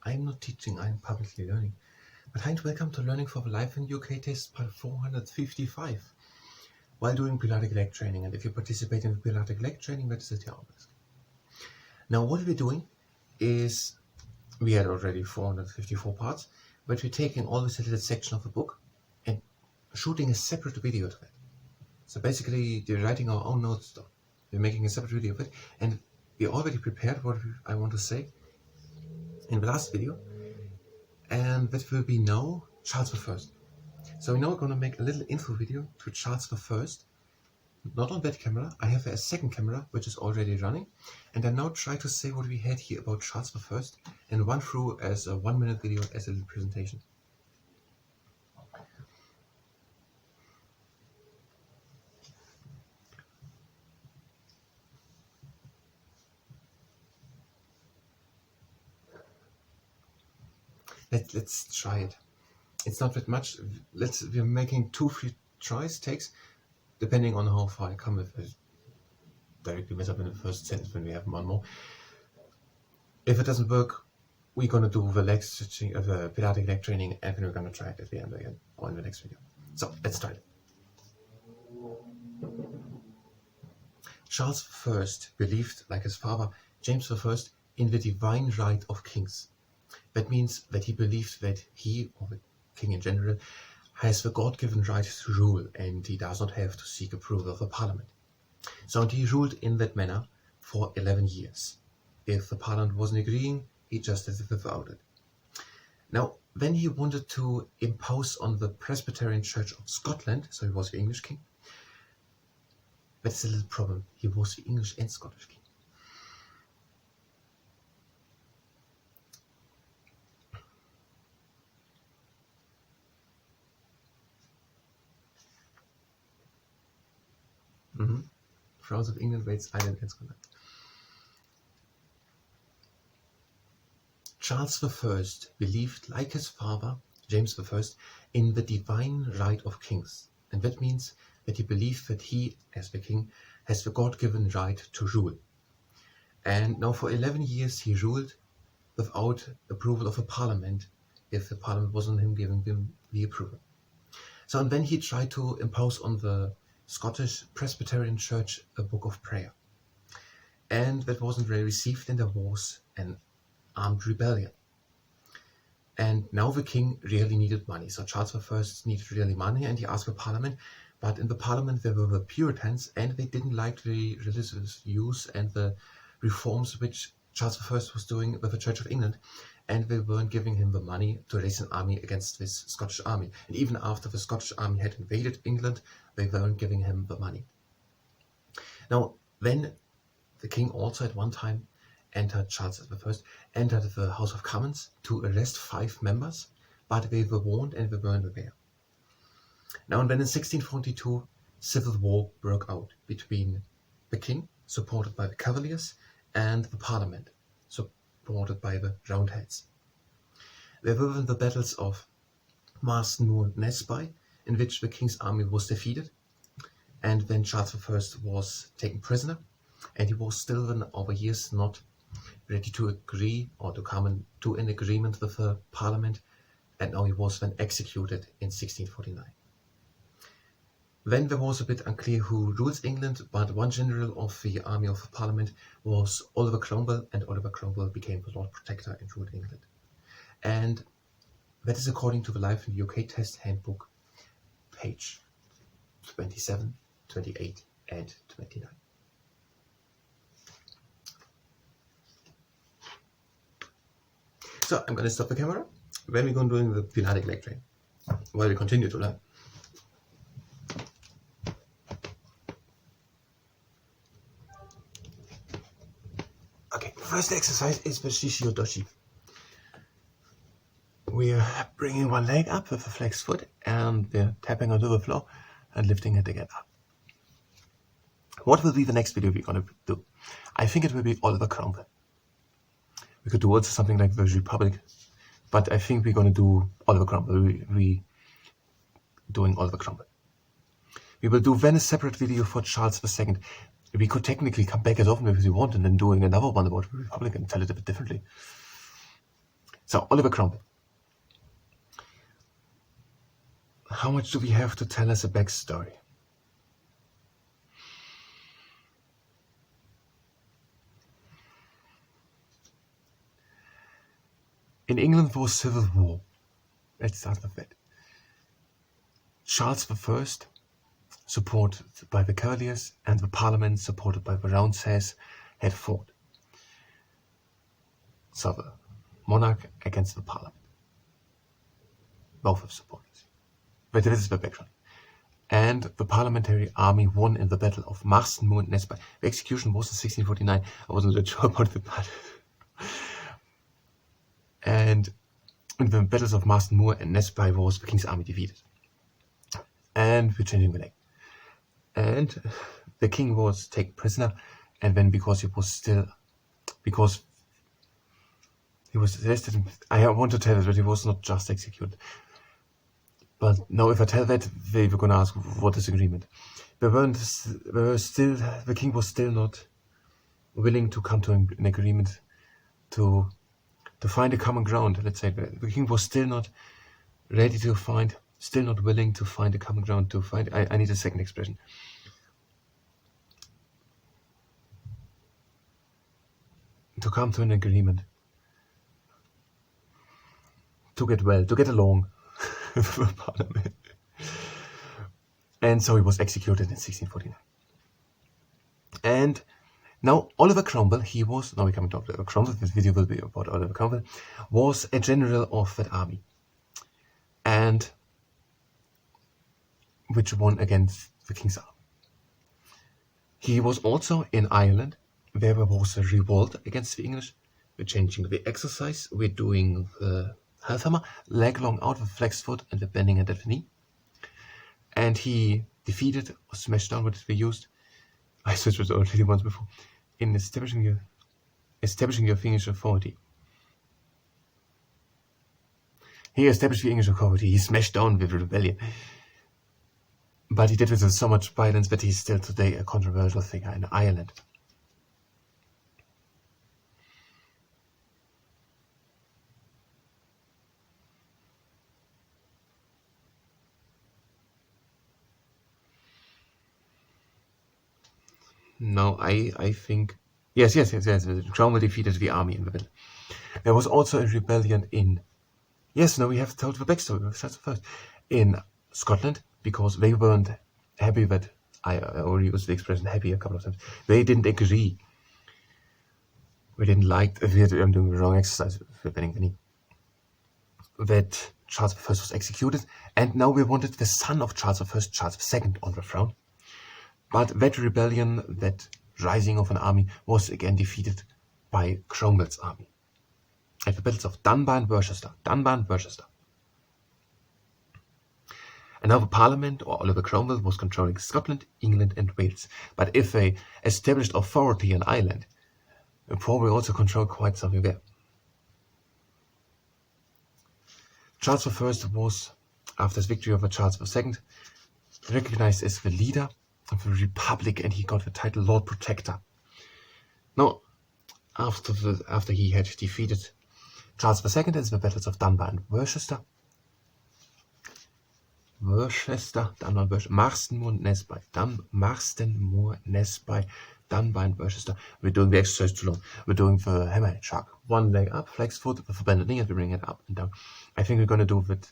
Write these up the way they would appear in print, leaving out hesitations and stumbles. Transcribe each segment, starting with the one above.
I'm not teaching, I'm publicly learning. But hi and welcome to Learning for the Life in UK test part 455 while doing Pilatic leg training. And if you participate in the Pilatic leg training, that is at your risk. Now what we're doing is, we had already 454 parts, but we're taking always a little section of a book and shooting a separate video to it. So basically, we're writing our own notes down. We're making a separate video of it, and we already prepared what I want to say in the last video, and that will be now Charles I. So we're now going to make a little info video to Charles I, not on that camera. I have a second camera which is already running, and I now try to say what we had here about Charles I and run through as a 1-minute video as a little presentation. Let's try it. It's not that much. We're making 2-3 takes, depending on how far I come. If I directly mess up in the first sentence, when we have one more. If it doesn't work, we're gonna do the leg stretching, the Pilatic leg training, and then we're gonna try it at the end again, or in the next video. So let's try it. Charles I believed, like his father James I, in the divine right of kings. That means that he believed that he, or the king in general, has the God-given right to rule, and he does not have to seek approval of the parliament. So he ruled in that manner for 11 years. If the parliament wasn't agreeing, he just did it without it. Now, when he wanted to impose on the Presbyterian Church of Scotland, so he was the English king, that's a little problem. He was the English and Scottish king. Thrones of England, Wales, Ireland, and Scotland. Charles I believed, like his father, James I, in the divine right of kings. And that means that he believed that he, as the king, has the God-given right to rule. And now for 11 years he ruled without approval of a parliament, if the parliament wasn't him giving him the approval. So and then he tried to impose on the Scottish Presbyterian Church a book of prayer. And that wasn't very received, and there was an armed rebellion. And now the king really needed money. So Charles I needed really money, and he asked the parliament. But in the parliament there were the Puritans, and they didn't like the religious views and the reforms which Charles I was doing with the Church of England. And they weren't giving him the money to raise an army against this Scottish army. And even after the Scottish army had invaded England, they weren't giving him the money. Now, then the king also at one time entered, Charles I entered the House of Commons to arrest 5 members, but they were warned and they weren't there. Now, and then in 1642, civil war broke out between the king, supported by the Cavaliers, and the parliament, supported by the Roundheads. There were the battles of Marston Moor and Nesby, in which the king's army was defeated, and then Charles I was taken prisoner, and he was still then over years not ready to agree or to come to an agreement with the parliament, and now he was then executed in 1649. Then there was a bit unclear who rules England, but one general of the army of the parliament was Oliver Cromwell, and Oliver Cromwell became the Lord Protector and ruled England. And that is according to the Life in the UK Test Handbook, page 27, 28, and 29. So I'm going to stop the camera. Then we're going to do the Pilatic leg train while we continue to learn. Okay, first exercise is the Shishio Doshi. We're bringing one leg up with a flexed foot, and we're tapping onto the floor and lifting it again up. What will be the next video we're going to do? I think it will be Oliver Cromwell. We could do also something like the Republic, but I think we're going to do Oliver Cromwell. We doing Oliver Cromwell. We will do then a separate video for Charles II. We could technically come back as often as we want and then doing another one about the Republic and tell it a bit differently. So, Oliver Cromwell. How much do we have to tell us a backstory? In England there was civil war. Let's start with that. Charles I, supported by the Cavaliers, and the Parliament, supported by the Roundheads, had fought. So the monarch against the Parliament. Both have supported. But this is the background. And the parliamentary army won in the Battle of Marston Moor and Nesby. The execution was in 1649. I wasn't really sure about the battle. And in the battles of Marston Moor and Nesby was the king's army defeated. And we're changing the name. And the king was taken prisoner, and then because he was arrested, I want to tell it, but he was not just executed. But now if I tell that, they were going to ask, what is agreement? The king was still not willing to come to an agreement to find a common ground. Let's say the king was still not ready to find, still not willing to find a common ground, to find, I need a second expression. To come to an agreement. To get along with the parliament. And so he was executed in 1649. And now Oliver Cromwell, now we come to talk about Oliver Cromwell, this video will be about Oliver Cromwell, was a general of that army. And which won against the king's army. He was also in Ireland, where there was a revolt against the English. We're changing the exercise, we're doing the half hammer, leg long out with flex foot and the bending at the knee. And he defeated or smashed down what we used. I switched it already once before. In establishing your English authority. He established the English authority. He smashed down the rebellion. But he did it with so much violence that he's still today a controversial figure in Ireland. No, I think... Yes. Cromwell defeated the army in the battle. There was also a rebellion in... Yes, no, we have told the backstory of Charles I. In Scotland, because they weren't happy that... I already used the expression happy a couple of times. They didn't agree. We didn't like... I'm doing the wrong exercise for bending the knee. That Charles I was executed, and now we wanted the son of Charles I, Charles II, on the throne. But that rebellion, that rising of an army, was again defeated by Cromwell's army at the battles of Dunbar and Worcester. And now the Parliament, or Oliver Cromwell, was controlling Scotland, England and Wales. But if they established authority in Ireland, they probably also controlled quite something there. Charles I was, after his victory over Charles II, recognized as the leader of the Republic, and he got the title Lord Protector. Now, after he had defeated Charles II in the battles of Dunbar and Worcester, Marston Moor, Nesby, Dunbar and Worcester. We're doing the exercise too long. We're doing the hammerhead shark. One leg up, flex foot with a bended knee, and we bring it up and down. I think we're going to do it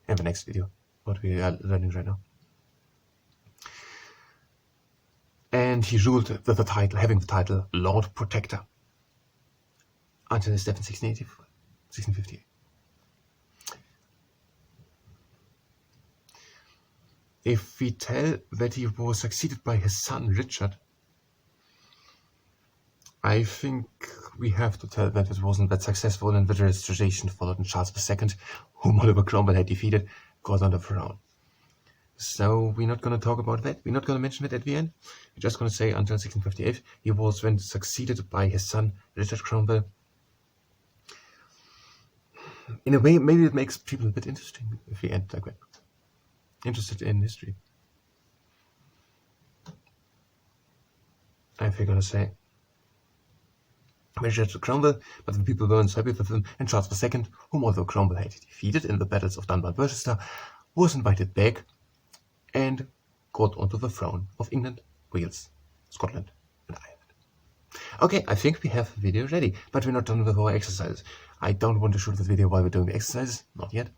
in the next video, what we are learning right now. And he ruled with the title, having the title Lord Protector, until his death in 1658. If we tell that he was succeeded by his son Richard, I think we have to tell that it wasn't that successful, and that the restoration followed, and Charles II, whom Oliver Cromwell had defeated, got on the throne. So we're not going to talk about that. We're not going to mention it at the end. We're just going to say until 1658 he was then succeeded by his son Richard Cromwell. In a way, maybe it makes people a bit interesting if we end like that. Interested in history. I think I'm going to say measured to Cromwell, but the people weren't happy with him, and Charles II, whom although Cromwell had defeated in the battles of Dunbar and Worcester, was invited back and got onto the throne of England, Wales, Scotland, and Ireland. Okay, I think we have the video ready, but we're not done with our exercises. I don't want to shoot this video while we're doing the exercises, not yet.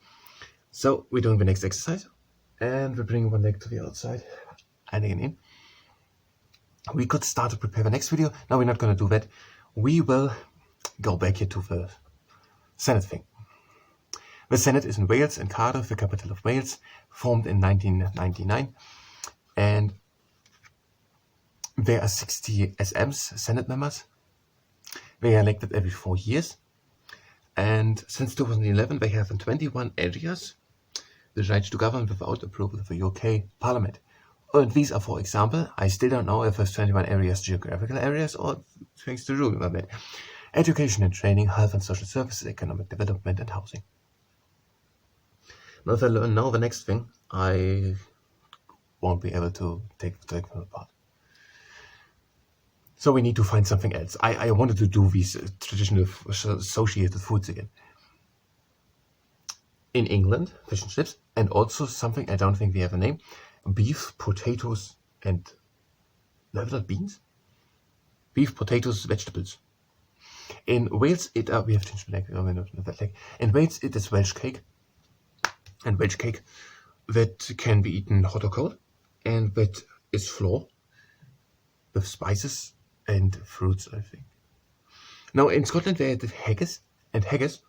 So we're doing the next exercise, and we're bringing one leg to the outside and again in. We could start to prepare the next video. No, we're not going to do that. We will go back here to the Senate thing. The Senate is in Wales, in Cardiff, the capital of Wales, formed in 1999, and there are 60 SMs, Senate members. They are elected every 4 years, and since 2011 they have in 21 areas the right to govern without approval of the UK Parliament. And these are, for example, I still don't know if there's 21 areas geographical areas or thanks to ruling of it. Education and training, health and social services, economic development and housing. Now if I learn now the next thing, I won't be able to take them apart. So we need to find something else. I wanted to do these traditional associated foods again. In England, fish and chips, and also something I don't think we have a name. Beef, potatoes, and beans? Beef, potatoes, vegetables. In Wales, we have changed the leg. In Wales, it is Welsh cake. And Welsh cake that can be eaten hot or cold, and that is flour with spices and fruits, I think. Now in Scotland, they had haggis, and haggis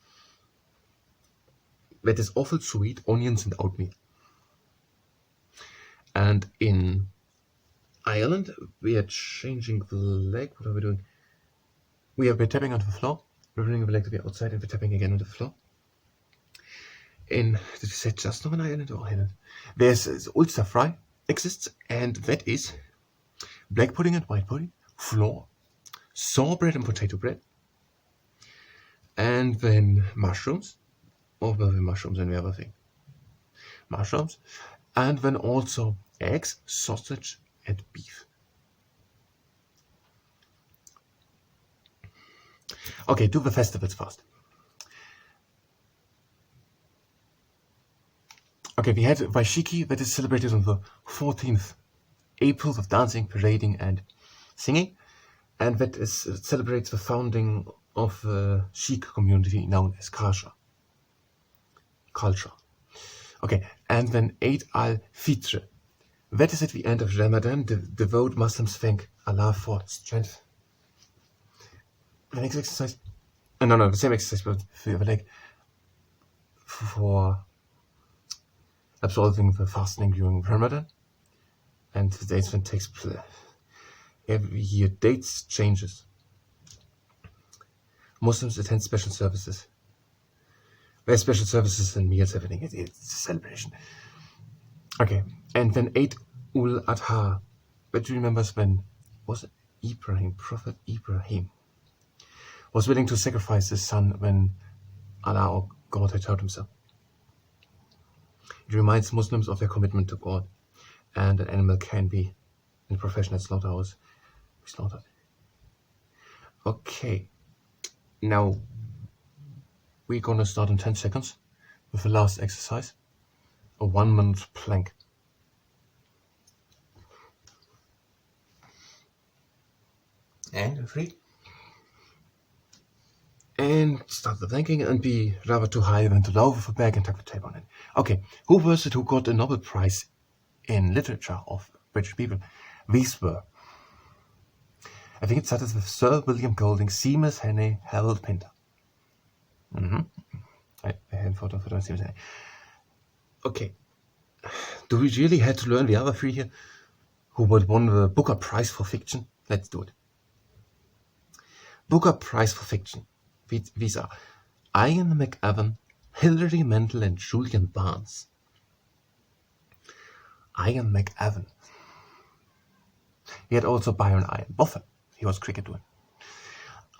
that is awful sweet, onions and oatmeal. And in Ireland, we are changing the leg. What are we doing? We're tapping onto the floor. We're bringing the leg to the outside and we're tapping again on the floor. Did we say just Northern Ireland or Ireland? There's Ulster fry exists, and that is black pudding and white pudding, flour, sour bread and potato bread, and then mushrooms, or mushrooms and the other thing. Mushrooms, and then also eggs, sausage, and beef. Okay, do the festivals first. Okay, we had Vaishiki, that is celebrated on the 14th April with dancing, parading, and singing, and that celebrates the founding of the Sikh community known as Culture. Okay, and then Eid al-Fitr. That is at the end of Ramadan. The devout Muslims thank Allah for strength. The next exercise, no, the same exercise, but for the leg, for absolving the fasting during Ramadan, and the dates when it takes place. Every year, dates changes. Muslims attend special services. There's special services and meals, everything. It's a celebration. Okay, and then Eid ul-Adha. But you remember when was it Prophet Ibrahim was willing to sacrifice his son when Allah or God had told him so. It reminds Muslims of their commitment to God, and an animal can be in a professional slaughterhouse slaughtered. Okay, now we're gonna start in 10 seconds with the last exercise, a 1-minute plank. And 3. And start the planking and be rather too high than too low with the bag and tuck the tape on it. Okay, who was it who got the Nobel Prize in Literature of British people? These were, I think it started with Sir William Golding, Seamus Henney, Harold Pinter. I had a photo of Seamus Henney. Okay, do we really have to learn the other 3 here who would won the Booker Prize for Fiction? Let's do it. Booker Prize for Fiction. These are Ian McEwan, Hilary Mantel, and Julian Barnes. Ian McEwan. He had also Byron Ian Botha. He was cricket doing.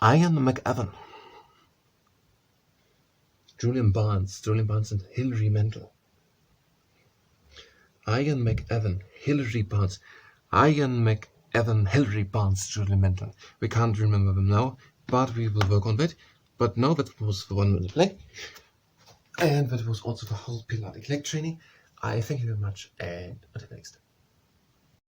Ian McEwan, Julian Barnes and Hilary Mantel. Ian McEwan, Hilary Barnes. Ian McEwan, Hilary Barnes, Julian Mantel. We can't remember them now. but we will work on that. But now that was the 1 minute play, and that was also the whole periodic leg training. I thank you very much, and until next time.